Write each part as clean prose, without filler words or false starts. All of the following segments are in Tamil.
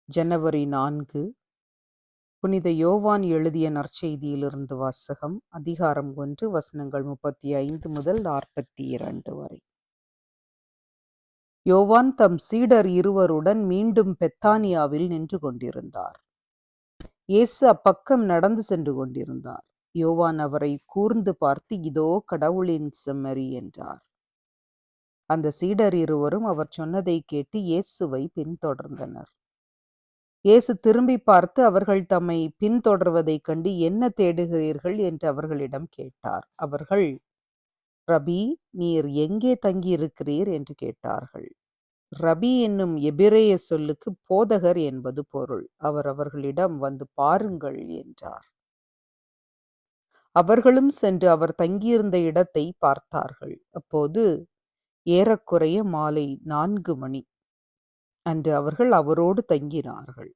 ஜனவரி 4. புனித யோவான் எழுதிய நற்செய்தியிலிருந்து வாசகம். அதிகாரம் 1, வசனங்கள் 35 முதல் 42 வரை. யோவான் தம் சீடர் இருவருடன் மீண்டும் பெத்தானியாவில் நின்று கொண்டிருந்தார். இயேசு அப்பக்கம் நடந்து சென்று கொண்டிருந்தார். யோவான் அவரை கூர்ந்து பார்த்து, இதோ கடவுளின் செம்மறி என்றார். அந்த சீடர் இருவரும் அவர் சொன்னதை கேட்டு இயேசுவை பின்தொடர்ந்தனர். இயேசு திரும்பி பார்த்து அவர்கள் தம்மை பின்தொடர்வதைக் கண்டு, என்ன தேடுகிறீர்கள் என்று அவர்களிடம் கேட்டார். அவர்கள், ரபி, நீர் எங்கே தங்கியிருக்கிறீர் என்று கேட்டார்கள். ரபி என்னும் எபிரேய சொல்லுக்கு போதகர் என்பது பொருள். அவர் அவர்களிடம், வந்து பாருங்கள் என்றார். அவர்களும் சென்று அவர் தங்கியிருந்த இடத்தை பார்த்தார்கள். அப்போது ஏறக்குறைய மாலை 4 மணி. அன்று அவர்கள் அவரோடு தங்கினார்கள்.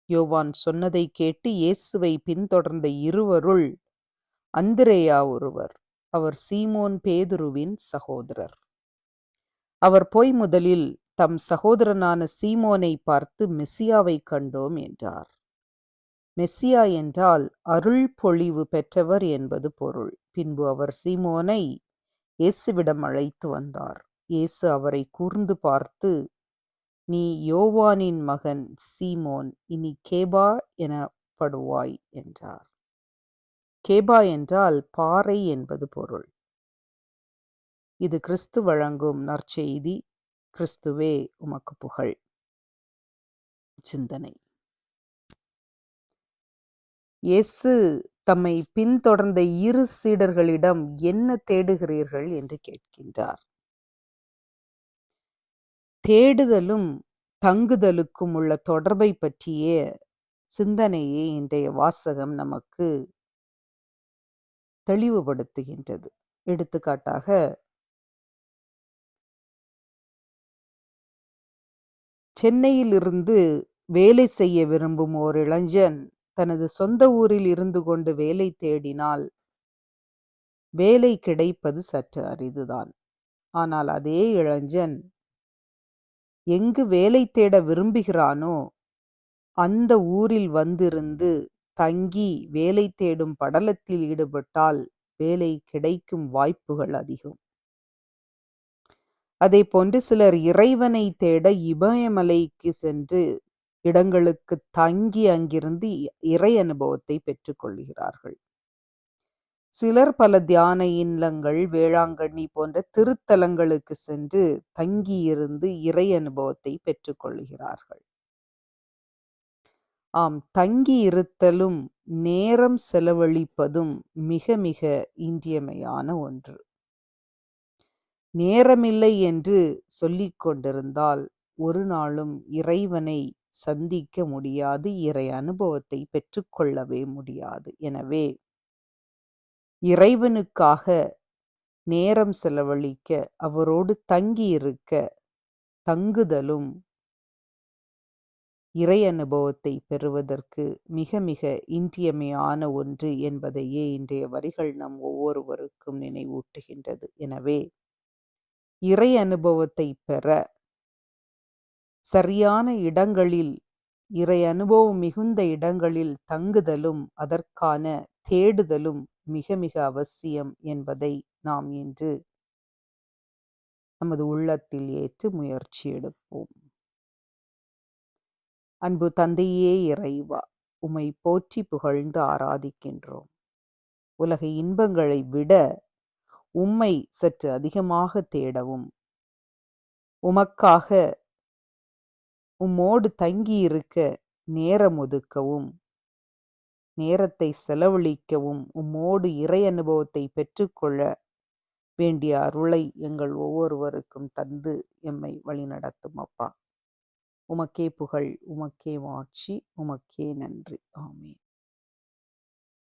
யோவான் சொன்னதை கேட்டு இயேசுவை பின்தொடர்ந்த இருவருள் அந்திரேயா ஒருவர். அவர் சீமோன் பேதுருவின் சகோதரர். அவர் போய் முதலில் தம் சகோதரனான சீமோனை பார்த்து, மெசியாவை கண்டோம் என்றார். மெசியா என்றால் அருள் பொழிவு பெற்றவர் என்பது பொருள். பின்பு அவர் சீமோனை இயேசுவிடம் அழைத்து வந்தார். இயேசு அவரை கூர்ந்து பார்த்து, நீ யோவானின் மகன் சீமோன், இனி கேபா எனப்படுவாய் என்றார். கேபா என்றால் பாறை என்பது பொருள். இது கிறிஸ்து வழங்கும் நற்செய்தி. கிறிஸ்துவே உமக்கு புகழ். சிந்தனை. இயேசு தம்மை பின்தொடர்ந்த இரு சீடர்களிடம் என்ன தேடுகிறீர்கள் என்று கேட்கின்றார். தேடுதலும் தங்குதலுக்கும் உள்ள தொடர்பை பற்றிய சிந்தனையை இன்றைய வாசகம் நமக்கு தெளிவுபடுத்துகின்றது. எடுத்துக்காட்டாக, சென்னையிலிருந்து வேலை செய்ய விரும்பும் ஓர் இளைஞன் தனது சொந்த ஊரில் இருந்து கொண்டு வேலை தேடினால் வேலை கிடைப்பது சற்று அரிதுதான். ஆனால் அதே இளைஞன் எங்கு வேலை தேட விரும்புகிறானோ அந்த ஊரில் வந்திருந்து தங்கி வேலை தேடும் படலத்தில் ஈடுபட்டால் வேலை கிடைக்கும் வாய்ப்புகள் அதிகம். அதை போன்று சிலர் இறைவனை தேட இமயமலைக்கு சென்று இடங்களுக்கு தங்கி அங்கிருந்து இறை அனுபவத்தை பெற்றுக்கொள்கிறார்கள். சிலர் பல தியான இல்லங்கள், வேளாங்கண்ணி போன்ற திருத்தலங்களுக்கு சென்று தங்கியிருந்து இறை அனுபவத்தை பெற்றுக்கொள்கிறார்கள். ஆம், தங்கி இருத்தலும் நேரம் செலவழிப்பதும் மிக மிக இன்றியமையான ஒன்று. நேரமில்லை என்று சொல்லிக் கொண்டிருந்தால் ஒரு நாளும் இறைவனை சந்திக்க முடியாது, இறை அனுபவத்தை பெற்றுக்கொள்ளவே முடியாது. எனவே இறைவனுக்காக நேரம் செலவழிக்க, அவரோடு தங்கியிருக்க தங்குதலும் இறை அனுபவத்தை பெறுவதற்கு மிக மிக இன்றியமையான ஒன்று என்பதையே இன்றைய வரிகள் நம் ஒவ்வொருவருக்கும் நினைவூட்டுகின்றது. எனவே இறை அனுபவத்தை பெற சரியான இடங்களில், இறை அனுபவம் மிகுந்த இடங்களில் தங்குதலும் அதற்கான தேடுதலும் மிக மிக அவசியம் என்பதை நாம் இன்று நமது உள்ளத்தில் ஏற்று முயற்சி எடுப்போம். அன்பு தந்தையே இறைவா, உம்மை போற்றி புகழ்ந்து ஆராதிக்கின்றோம். உலக இன்பங்களை விட உம்மை சற்று அதிகமாக தேடவும், உமக்காக உம்மோடு தங்கியிருக்க நேரம் ஒதுக்கவும், நேரத்தை செலவழிக்கவும், உம்மோடு இறை அனுபவத்தை பெற்றுக்கொள்ள வேண்டிய அருளை எங்கள் ஒவ்வொருவருக்கும் தந்து எம்மை வழிநடத்தும் அப்பா. உமக்கே புகழ், உமக்கே மாட்சி, உமக்கே நன்றி. ஆமென்.